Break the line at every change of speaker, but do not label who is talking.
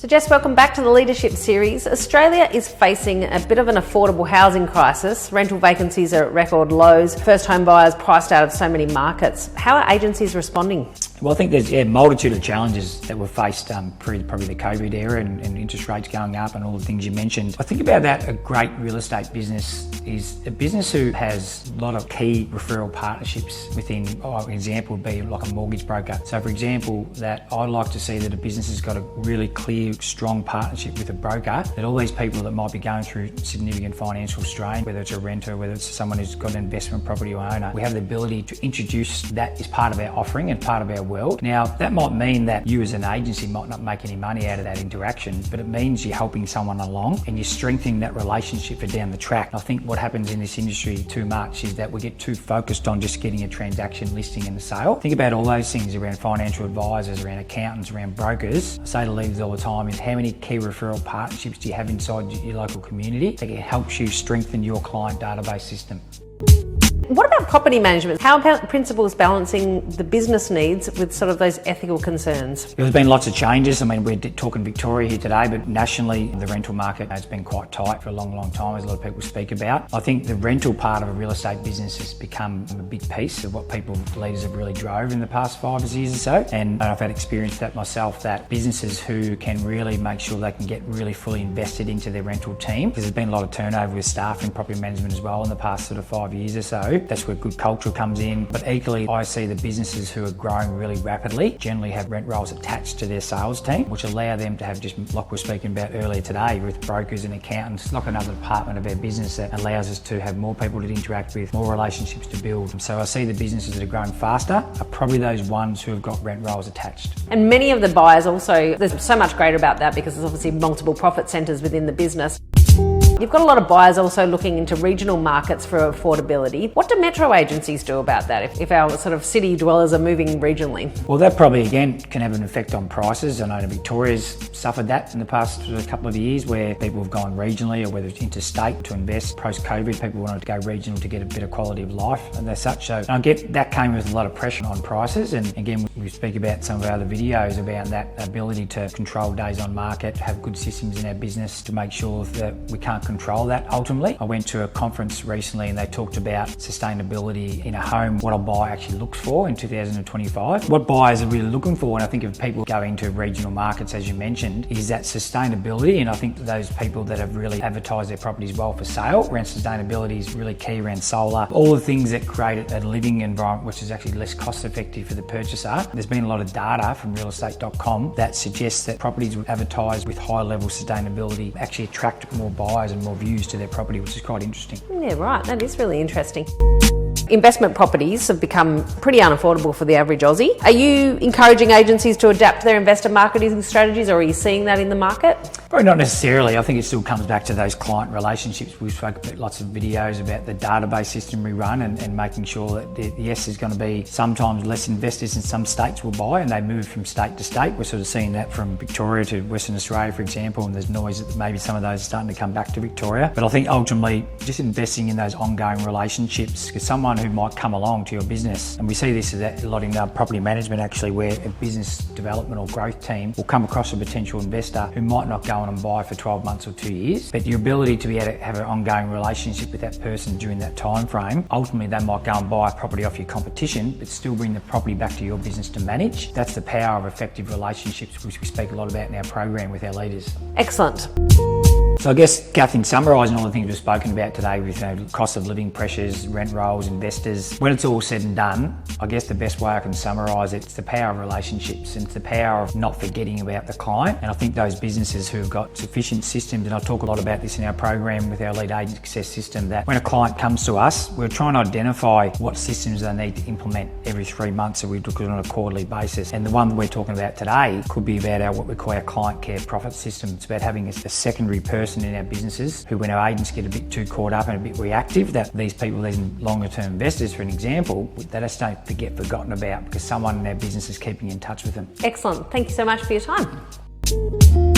So Jess, welcome back to the Leadership Series. Australia is facing a bit of an affordable housing crisis. Rental vacancies are at record lows. First home buyers priced out of so many markets. How are agencies responding?
Well, I think there's a multitude of challenges that were faced pre probably the COVID era and interest rates going up and all the things you mentioned. I think about that, a great real estate business is a business who has a lot of key referral partnerships within, an example would be like a mortgage broker. So for example, that I'd like to see that a business has got a really clear, strong partnership with a broker, that all these people that might be going through significant financial strain, whether it's a renter, whether it's someone who's got an investment property or owner, we have the ability to introduce that as part of our offering and part of our world. Now, that might mean that you as an agency might not make any money out of that interaction, but it means you're helping someone along and you're strengthening that relationship for down the track. I think what happens in this industry too much is that we get too focused on just getting a transaction listing and a sale. Think about all those things around financial advisors, around accountants, around brokers. I say to leaders all the time is how many key referral partnerships do you have inside your local community that helps you strengthen your client database system.
What about property management? How about principals balancing the business needs with sort of those ethical concerns?
There's been lots of changes. I mean, we're talking Victoria here today, but nationally the rental market has been quite tight for a long, long time, as a lot of people speak about. I think the rental part of a real estate business has become a big piece of what leaders have really drove in the past 5 years or so. And I've had experience that myself, that businesses who can really make sure they can get really fully invested into their rental team, because there's been a lot of turnover with staff in property management as well in the past sort of 5 years or so. That's where good culture comes in. But equally, I see the businesses who are growing really rapidly generally have rent rolls attached to their sales team, which allow them to have, just like we're speaking about earlier today, with brokers and accountants, like another department of our business that allows us to have more people to interact with, more relationships to build. So I see the businesses that are growing faster are probably those ones who have got rent rolls attached.
And many of the buyers also, there's so much greater about that because there's obviously multiple profit centres within the business. You've got a lot of buyers also looking into regional markets for affordability. What do metro agencies do about that if our sort of city dwellers are moving regionally?
Well, that probably again can have an effect on prices. I know Victoria's suffered that in the past couple of years, where people have gone regionally or whether it's interstate to invest. Post-COVID, people wanted to go regional to get a better quality of life and as such. So I get that came with a lot of pressure on prices. And again, we speak about some of our other videos about that ability to control days on market, have good systems in our business to make sure that we can't control that ultimately. I went to a conference recently and they talked about sustainability in a home, what a buyer actually looks for in 2025. What buyers are really looking for, and I think if people go into regional markets, as you mentioned, is that sustainability. And I think those people that have really advertised their properties well for sale around sustainability is really key, around solar, all the things that create a living environment which is actually less cost effective for the purchaser. There's been a lot of data from realestate.com that suggests that properties advertised with high level sustainability actually attract more buyers and more views to their property, which is quite interesting.
Yeah, right. That is really interesting. Investment properties have become pretty unaffordable for the average Aussie. Are you encouraging agencies to adapt their investor marketing strategies, or are you seeing that in the market?
Probably not necessarily. I think it still comes back to those client relationships. We've spoken about lots of videos about the database system we run and making sure that yes, there's going to be sometimes less investors in some states will buy and they move from state to state. We're sort of seeing that from Victoria to Western Australia, for example, and there's noise that maybe some of those are starting to come back to Victoria. But I think ultimately just investing in those ongoing relationships, because someone who might come along to your business, and we see this a lot in property management actually, where a business development or growth team will come across a potential investor who might not go on and buy for 12 months or 2 years, but your ability to be able to have an ongoing relationship with that person during that time frame, ultimately they might go and buy a property off your competition but still bring the property back to your business to manage. That's the power of effective relationships, which we speak a lot about in our program with our leaders.
Excellent.
So I guess, Kath, in summarising all the things we've spoken about today with cost of living pressures, rent rolls, investors, when it's all said and done, I guess the best way I can summarise it, it's the power of relationships and it's the power of not forgetting about the client. And I think those businesses who've got sufficient systems, and I talk a lot about this in our program with our lead agent success system, that when a client comes to us, we're trying to identify what systems they need to implement every 3 months, so we look at it on a quarterly basis. And the one that we're talking about today could be about what we call our client care profit system. It's about having a secondary person in our businesses who, when our agents get a bit too caught up and a bit reactive, that these people, these longer term investors, for an example, they just don't get forgotten about because someone in our business is keeping in touch with them.
Excellent. Thank you so much for your time.